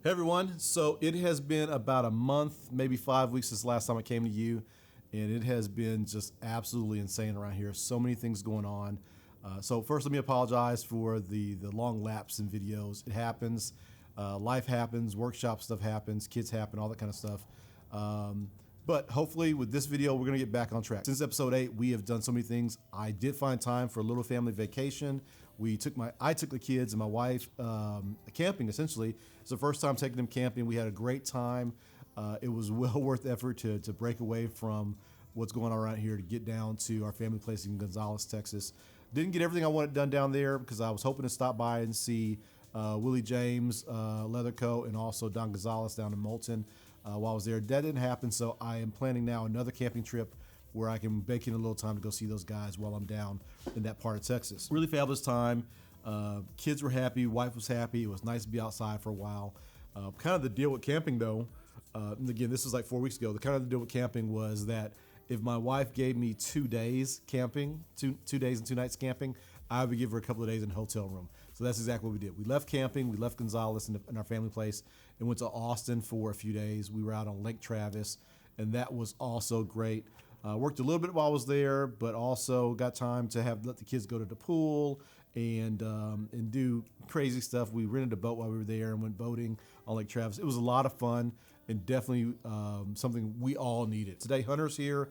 Hey everyone, so it has been about a month, maybe 5 weeks since the last time I came to you, and it has been just absolutely insane around here. So many things going on. So first, let me apologize for the long lapse in videos. It happens, life happens, workshop stuff happens, kids happen, all that kind of stuff. But hopefully with this video, we're gonna get back on track. Since episode 8, we have done so many things. I did find time for a little family vacation. I took the kids and my wife camping, essentially. It's the first time taking them camping. We had a great time. It was well worth the effort to break away from what's going on around here to get down to our family place in Gonzales, Texas. Didn't get everything I wanted done down there because I was hoping to stop by and see Willie James, Leathercoat, and also Don Gonzalez down in Moulton while I was there. That didn't happen, so I am planning now another camping trip where I can bake in a little time to go see those guys while I'm down in that part of Texas. Really fabulous time. Kids were happy, wife was happy. It was nice to be outside for a while. Kind of the deal with camping though, and again, this was like 4 weeks ago, the kind of the deal with camping was that if my wife gave me 2 days camping, two days and 2 nights camping, I would give her a couple of days in a hotel room. So that's exactly what we did. We left camping, we left Gonzales in our family place and went to Austin for a few days. We were out on Lake Travis and that was also great. Worked a little bit while I was there, but also got time to let the kids go to the pool and do crazy stuff. We rented a boat while we were there and went boating on Lake Travis. It was a lot of fun and definitely something we all needed. Today, Hunter's here.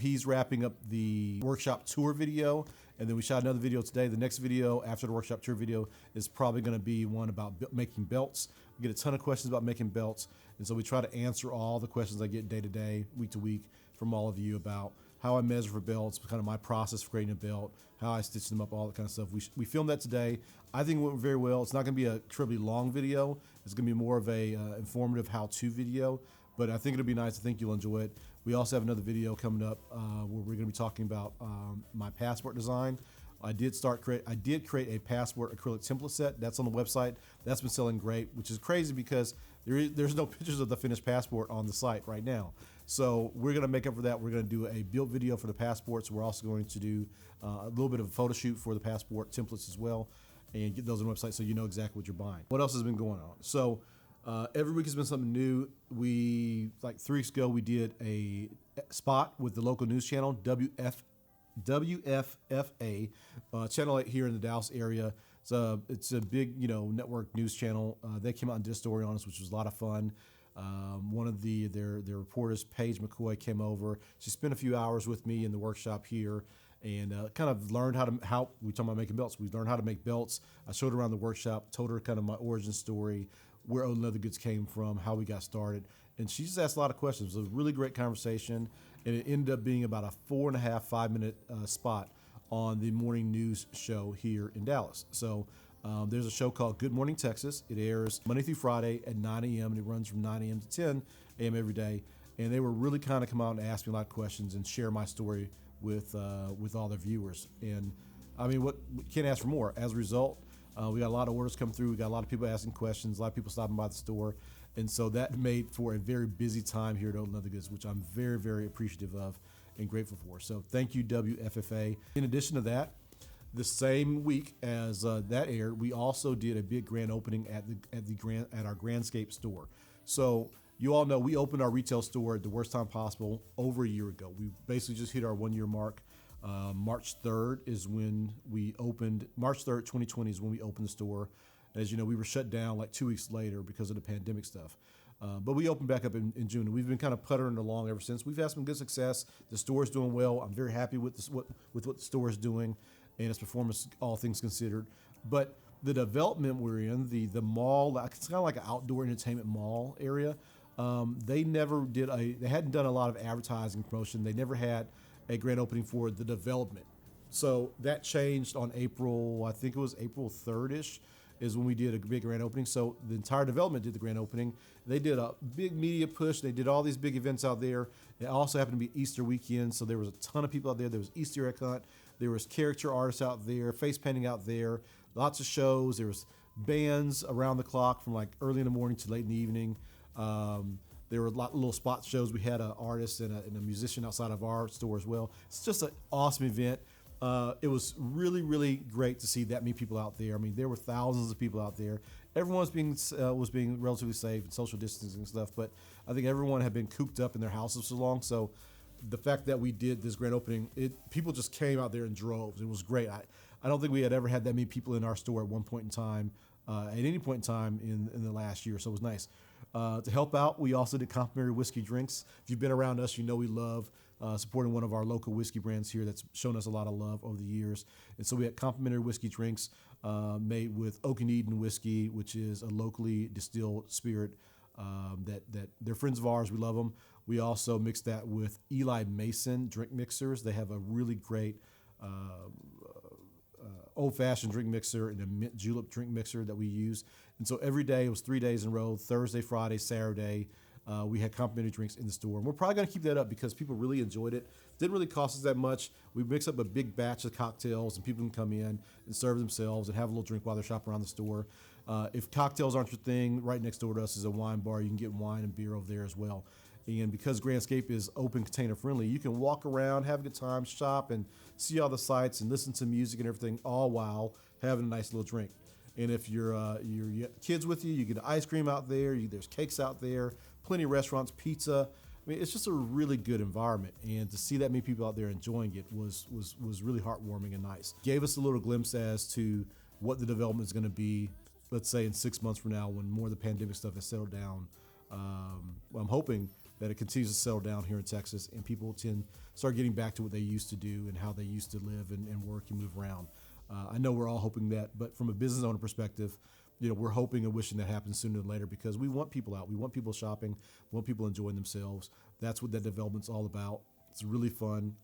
He's wrapping up the workshop tour video, and then we shot another video today. The next video after the workshop tour video is probably going to be one about making belts. We get a ton of questions about making belts, and so we try to answer all the questions I get day to day, week to week from all of you about how I measure for belts, kind of my process for creating a belt, how I stitch them up, all that kind of stuff. We filmed that today. I think it went very well. It's not going to be a terribly long video. It's going to be more of a informative how-to video, but I think it'll be nice. I think you'll enjoy it. We also have another video coming up where we're going to be talking about my passport design. I did create a passport acrylic template set. That's on the website. That's been selling great, which is crazy because there's no pictures of the finished passport on the site right now. So we're going to make up for that. We're going to do a build video for the passports. We're also going to do a little bit of a photo shoot for the passport templates as well and get those on the website so you know exactly what you're buying. What else has been going on? So every week has been something new. Like 3 weeks ago, we did a spot with the local news channel, WFAA, channel 8 here in the Dallas area. It's a big, network news channel. They came out and did a story on us, which was a lot of fun. One of their reporters, Paige McCoy, came over. She spent a few hours with me in the workshop here and kind of learned how we talking about making belts. We learned how to make belts. I showed her around the workshop, told her kind of my origin story, where Odin Leather Goods came from, how we got started. And she just asked a lot of questions. It was a really great conversation. And it ended up being about a 4.5, 5-minute spot on the morning news show here in Dallas. So there's a show called Good Morning Texas. It airs Monday through Friday at 9 a.m. and it runs from 9 a.m. to 10 a.m. every day. And they were really kind of come out and ask me a lot of questions and share my story with all their viewers. And I mean, what can't ask for more. As a result, we got a lot of orders come through. We got a lot of people asking questions, a lot of people stopping by the store. And so that made for a very busy time here at Odin Leather Goods, which I'm very, very appreciative of and grateful for. So thank you, WFFA. In addition to that, the same week as that aired, we also did a big grand opening at our Grandscape store. So you all know we opened our retail store at the worst time possible over a year ago. We basically just hit our 1-year mark. March 3rd is when we opened. March 3rd, 2020 is when we opened the store. As you know, we were shut down like 2 weeks later because of the pandemic stuff. But we opened back up in June, and we've been kind of puttering along ever since. We've had some good success. The store is doing well. I'm very happy with what the store is doing and its performance, all things considered. But the development we're in, the mall, it's kind of like an outdoor entertainment mall area. They hadn't done a lot of advertising promotion. They never had a grand opening for the development. So that changed on April 3rd-ish. Is when we did a big grand opening. So the entire development did the grand opening. They did a big media push. They did all these big events out there. It also happened to be Easter weekend, so there was a ton of people out there. There was Easter egg hunt. There was caricature artists out there, face painting out there, lots of shows. There was bands around the clock from like early in the morning to late in the evening. There were a lot of little spot shows. We had an artist and a musician outside of our store as well. It's just an awesome event. It was really, really great to see that many people out there. I mean, there were thousands of people out there, everyone was being relatively safe and social distancing and stuff. But I think everyone had been cooped up in their houses so long. So the fact that we did this grand opening, people just came out there in droves. It was great. I don't think we had ever had that many people in our store at one point in time, at any point in time in the last year. So it was nice. To help out, we also did complimentary whiskey drinks. If you've been around us, you know we love supporting one of our local whiskey brands here that's shown us a lot of love over the years. And so we had complimentary whiskey drinks made with Odin whiskey, which is a locally distilled spirit that they're friends of ours. We love them. We also mixed that with Eli Mason drink mixers. They have a really great old-fashioned drink mixer and a mint julep drink mixer that we use. And so every day, it was 3 days in a row, Thursday, Friday, Saturday, we had complimentary drinks in the store. And we're probably going to keep that up because people really enjoyed it. Didn't really cost us that much. We mix up a big batch of cocktails and people can come in and serve themselves and have a little drink while they're shopping around the store. If cocktails aren't your thing, right next door to us is a wine bar. You can get wine and beer over there as well. And because Grandscape is open container friendly, you can walk around, have a good time, shop, and see all the sights and listen to music and everything, all while having a nice little drink. And if your kids with you, you get ice cream out there. There's cakes out there, plenty of restaurants, pizza. I mean, it's just a really good environment. And to see that many people out there enjoying it was really heartwarming and nice. Gave us a little glimpse as to what the development is going to be, let's say in 6 months from now when more of the pandemic stuff has settled down. I'm hoping that it continues to settle down here in Texas and people start getting back to what they used to do and how they used to live and work and move around. I know we're all hoping that, but from a business owner perspective, we're hoping and wishing that happens sooner than later because we want people out. We want people shopping. We want people enjoying themselves. That's what that development's all about. It's a really fun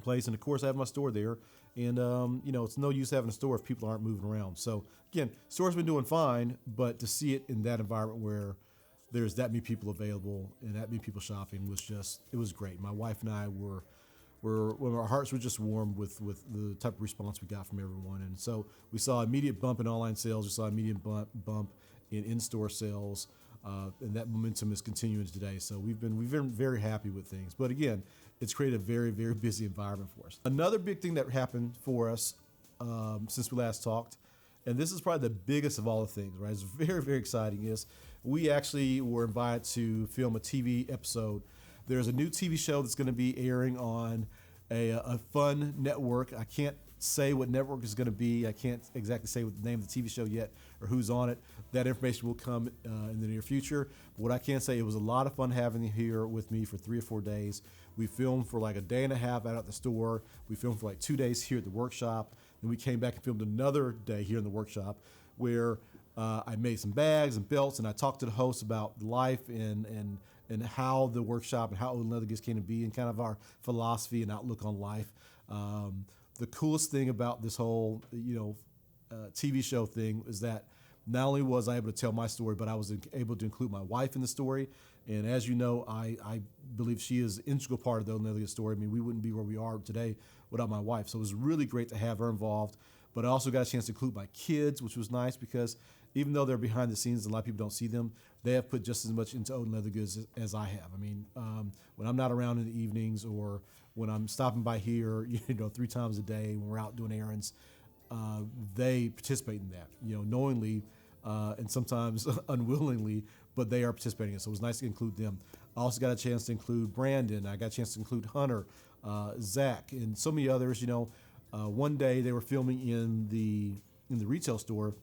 place. And of course, I have my store there. And, it's no use having a store if people aren't moving around. So again, store's been doing fine, but to see it in that environment where there's that many people available and that many people shopping it was great. My wife and I our hearts were just warm with the type of response we got from everyone. And so we saw immediate bump in online sales. We saw immediate bump in in-store sales. And that momentum is continuing today. So we've been very happy with things. But again, it's created a very, very busy environment for us. Another big thing that happened for us since we last talked, and this is probably the biggest of all the things, right? It's very, very exciting, is we actually were invited to film a TV episode. There's a new TV show that's going to be airing on a fun network. I can't say what network is going to be. I can't exactly say what the name of the TV show yet or who's on it. That information will come in the near future. But what I can say, it was a lot of fun having you here with me for 3 or 4 days. We filmed for like a day and a half out at the store. We filmed for like 2 days here at the workshop. Then we came back and filmed another day here in the workshop where I made some bags and belts, and I talked to the host about life and how the workshop and how Odin Leather Goods came to be and kind of our philosophy and outlook on life. The coolest thing about this whole TV show thing is that not only was I able to tell my story, but I was able to include my wife in the story. And as you know, I believe she is an integral part of the Odin Leather Goods story. I mean, we wouldn't be where we are today without my wife. So it was really great to have her involved. But I also got a chance to include my kids, which was nice because even though they're behind the scenes and a lot of people don't see them, they have put just as much into Odin Leather Goods as I have. I mean, when I'm not around in the evenings or when I'm stopping by here, 3 times a day when we're out doing errands, they participate in that, knowingly and sometimes unwillingly, but they are participating in it. So it was nice to include them. I also got a chance to include Brandon. I got a chance to include Hunter, Zach, and so many others. One day they were filming in the retail store.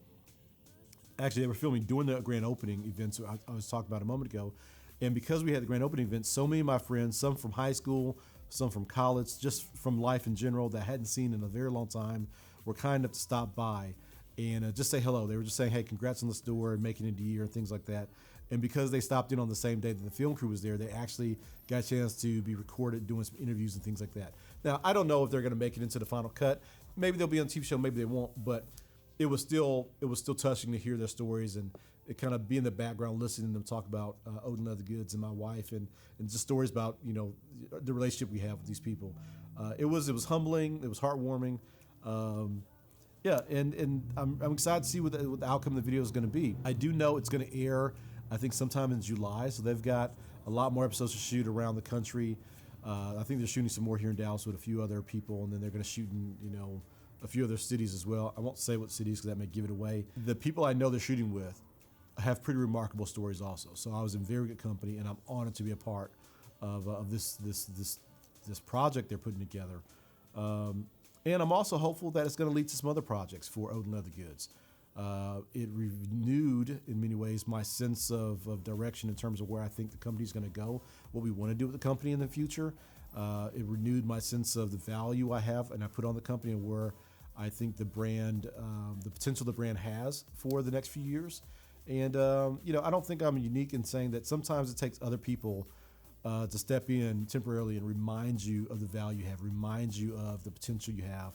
Actually, they were filming during the grand opening events I was talking about a moment ago. And because we had the grand opening event, so many of my friends, some from high school, some from college, just from life in general that I hadn't seen in a very long time, were kind enough to stop by and just say hello. They were just saying, hey, congrats on the store and making it a year and things like that. And because they stopped in on the same day that the film crew was there, they actually got a chance to be recorded doing some interviews and things like that. Now, I don't know if they're going to make it into the final cut. Maybe they'll be on the TV show, maybe they won't, but it was still touching to hear their stories and it kind of be in the background listening to them talk about Odin Leather Goods and my wife and just stories about the relationship we have with these people. It was humbling. It was heartwarming. And I'm excited to see what the outcome of the video is going to be. I do know it's going to air, I think, sometime in July. So they've got a lot more episodes to shoot around the country. I think they're shooting some more here in Dallas with a few other people, and then they're going to shoot in a few other cities as well. I won't say what cities because that may give it away. The people I know they're shooting with have pretty remarkable stories also. So I was in very good company, and I'm honored to be a part of this project they're putting together. And I'm also hopeful that it's going to lead to some other projects for Odin Leather Goods. It renewed, in many ways, my sense of direction in terms of where I think the company's going to go, what we want to do with the company in the future. It renewed my sense of the value I have and I put on the company and where I think the brand, the potential the brand has for the next few years. And, I don't think I'm unique in saying that sometimes it takes other people to step in temporarily and remind you of the value you have, remind you of the potential you have.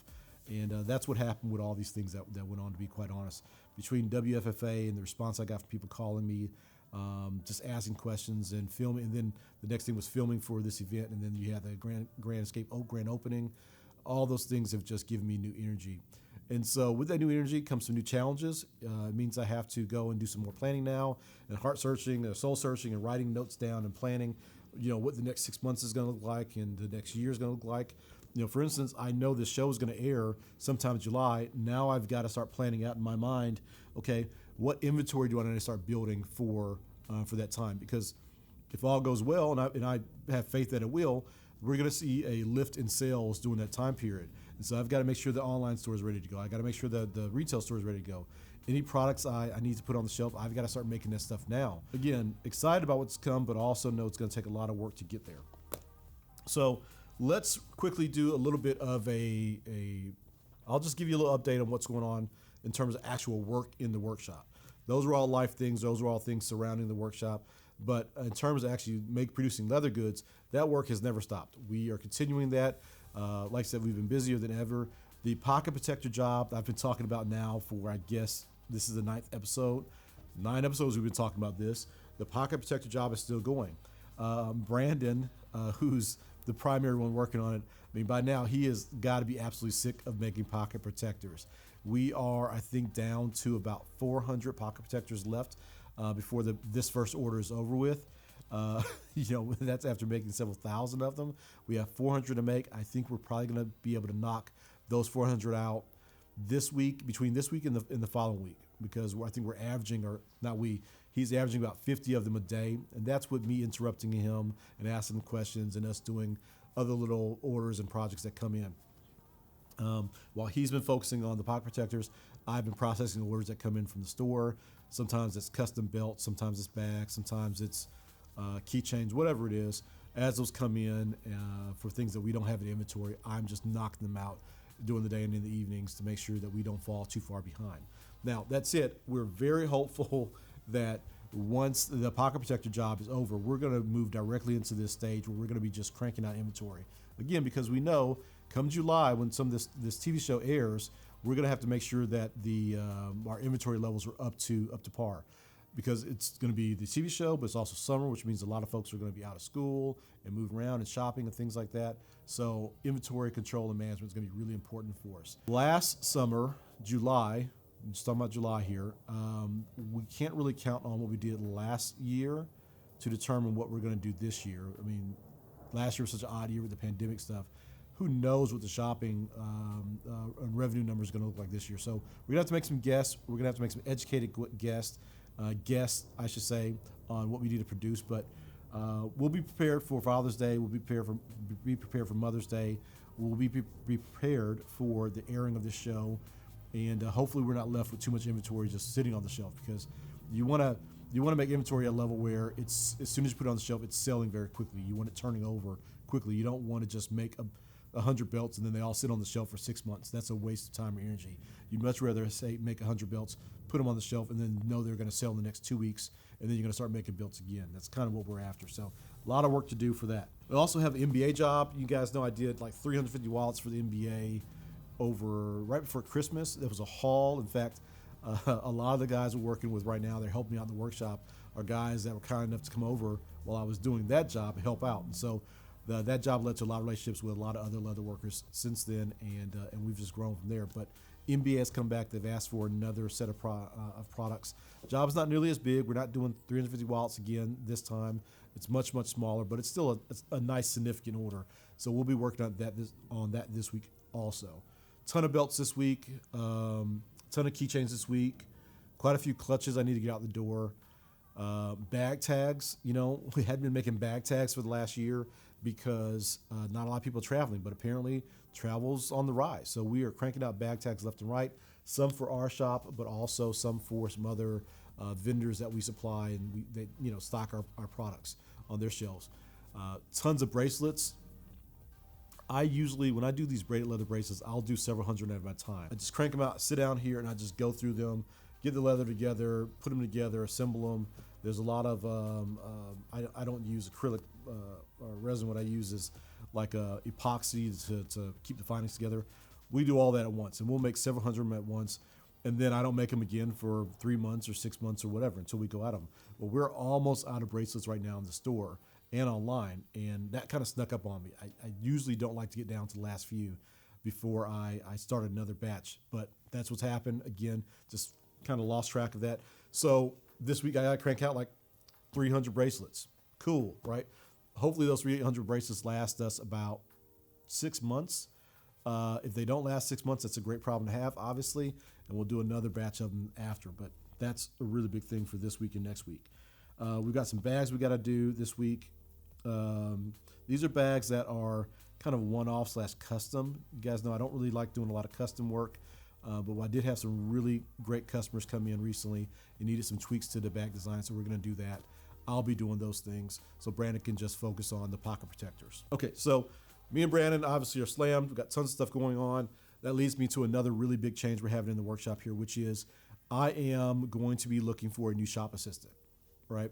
And that's what happened with all these things that went on, to be quite honest. Between WFAA and the response I got from people calling me, just asking questions and filming. And then the next thing was filming for this event. And then you had the Grandscape grand opening. All those things have just given me new energy. And so with that new energy comes some new challenges. It means I have to go and do some more planning now and heart searching, soul searching, and writing notes down and planning, what the next 6 months is going to look like and the next year is going to look like. For instance, I know this show is going to air sometime in July. Now I've got to start planning out in my mind, okay, what inventory do I need to start building for that time? Because if all goes well, and I have faith that it will, we're going to see a lift in sales during that time period. And so I've got to make sure the online store is ready to go. I got to make sure that the retail store is ready to go. Any products I need to put on the shelf, I've got to start making that stuff now. Again, excited about what's come, but also know it's going to take a lot of work to get there. So let's quickly do a little bit of I'll just give you a little update on what's going on in terms of actual work in the workshop. Those are all life things. Those are all things surrounding the workshop. But in terms of actually producing leather goods, that work has never stopped. We are continuing that. Like I said, we've been busier than ever. The pocket protector job I've been talking about now for, I guess, this is the 9th episode. 9 episodes we've been talking about this. The pocket protector job is still going. Brandon, who's the primary one working on it, I mean, by now he has got to be absolutely sick of making pocket protectors. We are, I think, down to about 400 pocket protectors left before this first order is over with. That's after making several thousand of them. We have 400 to make. I think we're probably going to be able to knock those 400 out this week, between this week and the following week, because I think we're averaging, or not we, he's averaging about 50 of them a day. And that's with me interrupting him and asking him questions and us doing other little orders and projects that come in. While he's been focusing on the pocket protectors, I've been processing orders that come in from the store. Sometimes it's custom belts, sometimes it's bags, sometimes it's keychains, whatever it is. As those come in for things that we don't have in inventory, I'm just knocking them out during the day and in the evenings to make sure that we don't fall too far behind. Now, that's it. We're very hopeful that once the pocket protector job is over, we're going to move directly into this stage where we're going to be just cranking out inventory. Again, because we know come July, when some of this TV show airs, we're going to have to make sure that our inventory levels are up to par, because it's going to be the TV show, but it's also summer, which means a lot of folks are going to be out of school and moving around and shopping and things like that. So inventory control and management is going to be really important for us. Last summer, July, I'm just talking about July here, we can't really count on what we did last year to determine what we're going to do this year. I mean, last year was such an odd year with the pandemic stuff. Who knows what the shopping revenue number is going to look like this year. So we're going to have to make some guesses. We're going to have to make some educated guesses, I should say, on what we need to produce. But we'll be prepared for Father's Day. We'll be prepared for Mother's Day. We'll be prepared for the airing of this show. And hopefully we're not left with too much inventory just sitting on the shelf, because you want to make inventory at a level where it's, as soon as you put it on the shelf, it's selling very quickly. You want it turning over quickly. You don't want to just make 100 belts and then they all sit on the shelf for 6 months. That's a waste of time and energy. You'd much rather say make 100 belts, put them on the shelf, and then know they're going to sell in the next 2 weeks, and then you're going to start making belts again. That's kind of what we're after. So a lot of work to do for that. We also have an NBA job. You guys know I did like 350 wallets for the NBA right before Christmas. There was a haul. In fact, a lot of the guys we're working with right now, they're helping me out in the workshop, are guys that were kind enough to come over while I was doing that job and help out. And so that job led to a lot of relationships with a lot of other leather workers since then, and we've just grown from there. But NBA has come back. They've asked for another set of products. Job is not nearly as big. We're not doing 350 wallets again this time. It's much, much smaller, but it's still a nice, significant order. So we'll be working on that this week also. Ton of belts this week, ton of keychains this week, quite a few clutches I need to get out the door. Bag tags, we hadn't been making bag tags for the last year because not a lot of people are traveling, but apparently travel's on the rise. So we are cranking out bag tags left and right, some for our shop, but also some for some other vendors that we supply and they stock our products on their shelves. Tons of bracelets. I usually, when I do these braided leather bracelets, I'll do several hundred at a time. I just crank them out, sit down here, and I just go through them, get the leather together, put them together, assemble them. There's a lot of, I don't use acrylic resin. What I use is like epoxy to keep the findings together. We do all that at once, and we'll make several hundred of them at once, and then I don't make them again for 3 months or 6 months or whatever until we go out of them. Well, we're almost out of bracelets right now in the store and online, and that kind of snuck up on me. I usually don't like to get down to the last few before I start another batch, but that's what's happened. Again, just kind of lost track of that. So this week I got to crank out like 300 bracelets. Cool, right? Hopefully those 300 bracelets last us about 6 months. If they don't last 6 months, that's a great problem to have, obviously, and we'll do another batch of them after, but that's a really big thing for this week and next week. We've got some bags we got to do this week. These are bags that are kind of one-off / custom. You guys know I don't really like doing a lot of custom work, but I did have some really great customers come in recently and needed some tweaks to the bag design, so we're going to do that. I'll be doing those things so Brandon can just focus on the pocket protectors. Okay, so me and Brandon obviously are slammed. We've got tons of stuff going on. That leads me to another really big change we're having in the workshop here, which is I am going to be looking for a new shop assistant, right?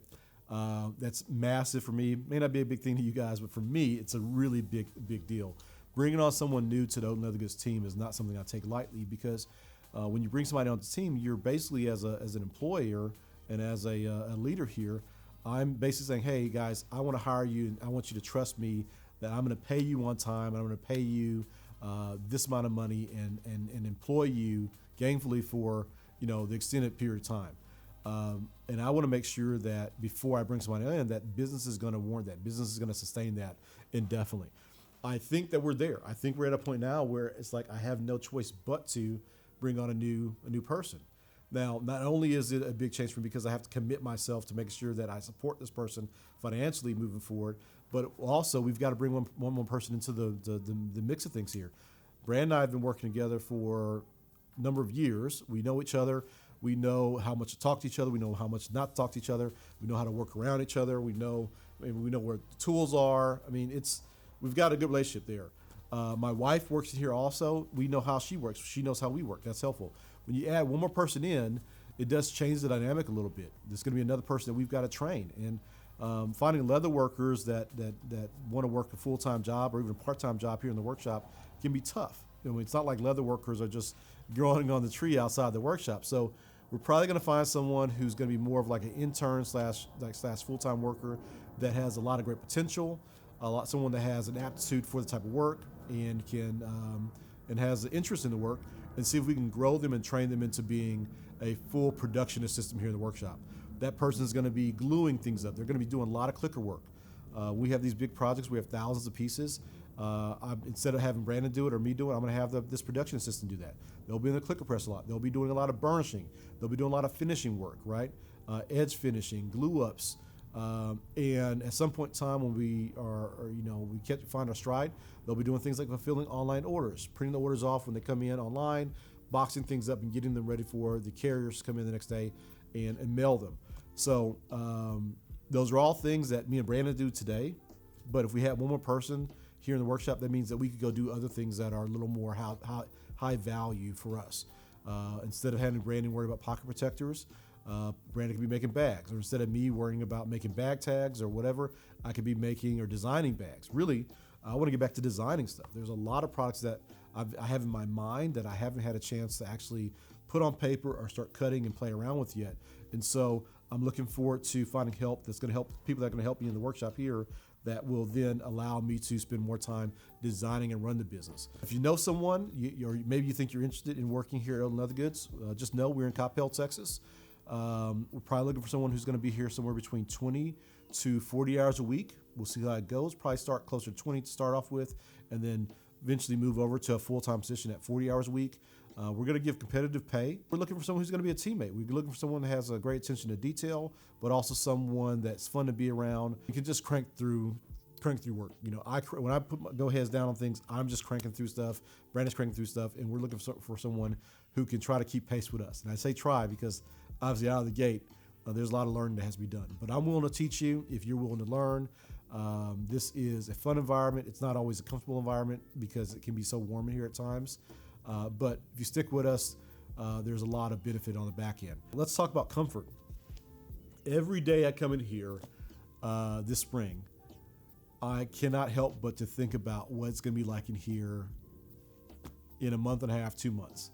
That's massive for me. May not be a big thing to you guys, but for me, it's a really big deal. Bringing on someone new to the Odin Leather Goods team is not something I take lightly because when you bring somebody on the team, you're basically as an employer and as a leader here, I'm basically saying, hey guys, I want to hire you and I want you to trust me that I'm going to pay you on time and I'm going to pay you this amount of money and employ you gainfully for the extended period of time. And I want to make sure that before I bring somebody in, that business is going to warrant that. Business is going to sustain that indefinitely. I think that we're there. I think we're at a point now where it's like I have no choice but to bring on a new person. Now, not only is it a big change for me because I have to commit myself to making sure that I support this person financially moving forward, but also we've got to bring one more person into the mix of things here. Brand and I have been working together for a number of years. We know each other. We know how much to talk to each other. We know how much not to talk to each other. We know how to work around each other. We know where the tools are. I mean, we've got a good relationship there. My wife works here also. We know how she works. She knows how we work. That's helpful. When you add one more person in, it does change the dynamic a little bit. There's going to be another person that we've got to train. And finding leather workers that want to work a full-time job or even a part-time job here in the workshop can be tough. It's not like leather workers are just growing on the tree outside the workshop. So we're probably going to find someone who's going to be more of like an intern slash full-time worker that has a lot of great potential, someone that has an aptitude for the type of work and can and has an interest in the work, and see if we can grow them and train them into being a full production assistant here in the workshop. That person is going to be gluing things up. They're going to be doing a lot of clicker work. We have these big projects. We have thousands of pieces. Instead of having Brandon do it or me do it, I'm going to have this production assistant do that. They'll be in the clicker press a lot. They'll be doing a lot of burnishing. They'll be doing a lot of finishing work, right? Edge finishing, glue ups. And at some point in time when we find our stride, they'll be doing things like fulfilling online orders, printing the orders off when they come in online, boxing things up and getting them ready for the carriers to come in the next day and mail them. So those are all things that me and Brandon do today. But if we had one more person here in the workshop, that means that we could go do other things that are a little more high value for us. Instead of having Brandon worry about pocket protectors, Brandon could be making bags. Or instead of me worrying about making bag tags or whatever, I could be making or designing bags. Really, I want to get back to designing stuff. There's a lot of products that I have in my mind that I haven't had a chance to actually put on paper or start cutting and play around with yet. And so I'm looking forward to finding help that's going to help people that are going to help me in the workshop here that will then allow me to spend more time designing and run the business. If you know someone, or maybe you think you're interested in working here at Odin Leather Goods, just know we're in Coppell, Texas. We're probably looking for someone who's going to be here somewhere between 20 to 40 hours a week. We'll see how it goes. Probably start closer to 20 to start off with, and then eventually move over to a full-time position at 40 hours a week. We're going to give competitive pay. We're looking for someone who's going to be a teammate. We're looking for someone that has a great attention to detail, but also someone that's fun to be around. You can just crank through work. You know, when I put my go heads down on things, I'm just cranking through stuff. Brandon's cranking through stuff, and we're looking for someone who can try to keep pace with us. And I say try because obviously out of the gate, there's a lot of learning that has to be done. But I'm willing to teach you if you're willing to learn. This is a fun environment. It's not always a comfortable environment because it can be so warm in here at times. But if you stick with us, there's a lot of benefit on the back end. Let's talk about comfort. Every day I come in here this spring, I cannot help but to think about what it's going to be like in here in a month and a half, 2 months.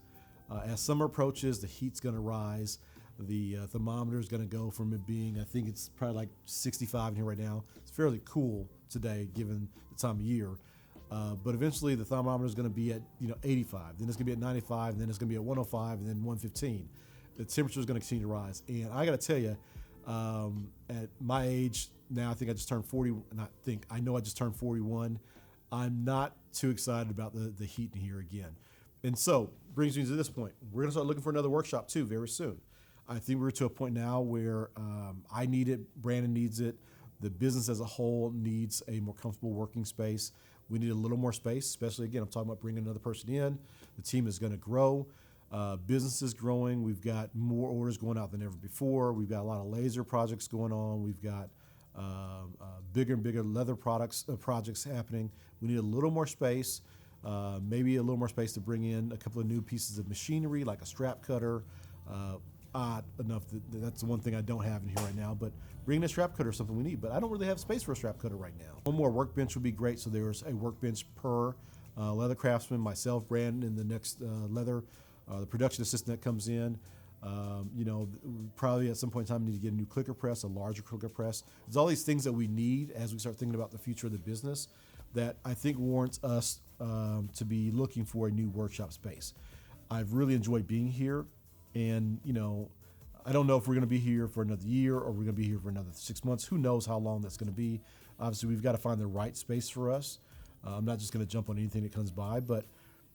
As summer approaches, the heat's going to rise. The thermometer is going to go from it being, I think it's probably like 65 in here right now. It's fairly cool today given the time of year. But eventually the thermometer is going to be at 85, then it's going to be at 95, and then it's going to be at 105, and then 115. The temperature is going to continue to rise. And I got to tell you, at my age now, I think I just turned 40. I know I just turned 41. I'm not too excited about the heat in here again. And so brings me to this point. We're going to start looking for another workshop too very soon. I think we're to a point now where I need it, Brandon needs it, the business as a whole needs a more comfortable working space. We need a little more space, especially, again, I'm talking about bringing another person in. The team is going to grow. Business is growing. We've got more orders going out than ever before. We've got a lot of laser projects going on. We've got bigger and bigger leather projects happening. We need a little more space, maybe a little more space to bring in a couple of new pieces of machinery like a strap cutter. Odd enough that's the one thing I don't have in here right now, but bringing a strap cutter is something we need, but I don't really have space for a strap cutter right now. One more workbench would be great, so there's a workbench per leather craftsman, myself, Brandon, and the next leather, the production assistant that comes in. Probably at some point in time need to get a new clicker press, a larger clicker press. There's all these things that we need as we start thinking about the future of the business that I think warrants us to be looking for a new workshop space. I've really enjoyed being here. And, I don't know if we're going to be here for another year or we're going to be here for another 6 months. Who knows how long that's going to be. Obviously, we've got to find the right space for us. I'm not just going to jump on anything that comes by, but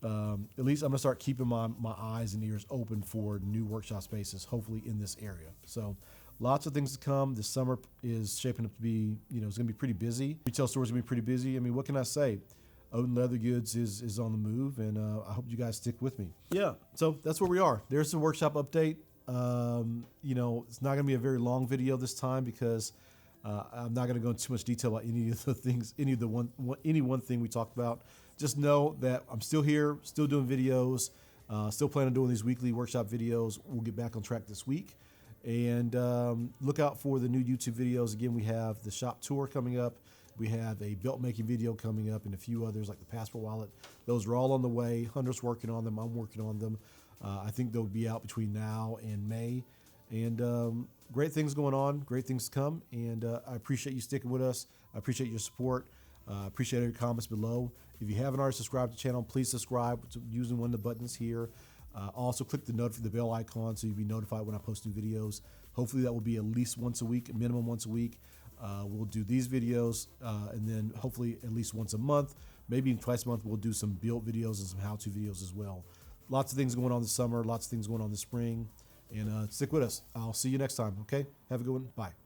at least I'm going to start keeping my eyes and ears open for new workshop spaces, hopefully in this area. So lots of things to come. This summer is shaping up to be, it's going to be pretty busy. Retail stores are going to be pretty busy. I mean, what can I say? Odin Leather Goods is on the move, and I hope you guys stick with me. Yeah, so that's where we are. There's the workshop update. It's not going to be a very long video this time because I'm not going to go into too much detail about any of the things, any one thing we talked about. Just know that I'm still here, still doing videos, still planning on doing these weekly workshop videos. We'll get back on track this week. And look out for the new YouTube videos. Again, we have the shop tour coming up. We have a belt making video coming up and a few others like the passport wallet. Those are all on the way. Hunter's working on them. I'm working on them. I think they'll be out between now and May. And great things going on, great things to come. And I appreciate you sticking with us. I appreciate your support. I appreciate your comments below. If you haven't already subscribed to the channel, please subscribe using one of the buttons here. Also click the bell icon so you'll be notified when I post new videos. Hopefully that will be at least once a week, minimum once a week. We'll do these videos and then hopefully at least once a month, maybe twice a month, we'll do some build videos and some how-to videos as well. Lots of things going on this summer, lots of things going on this spring, and stick with us. I'll see you next time, okay? Have a good one. Bye.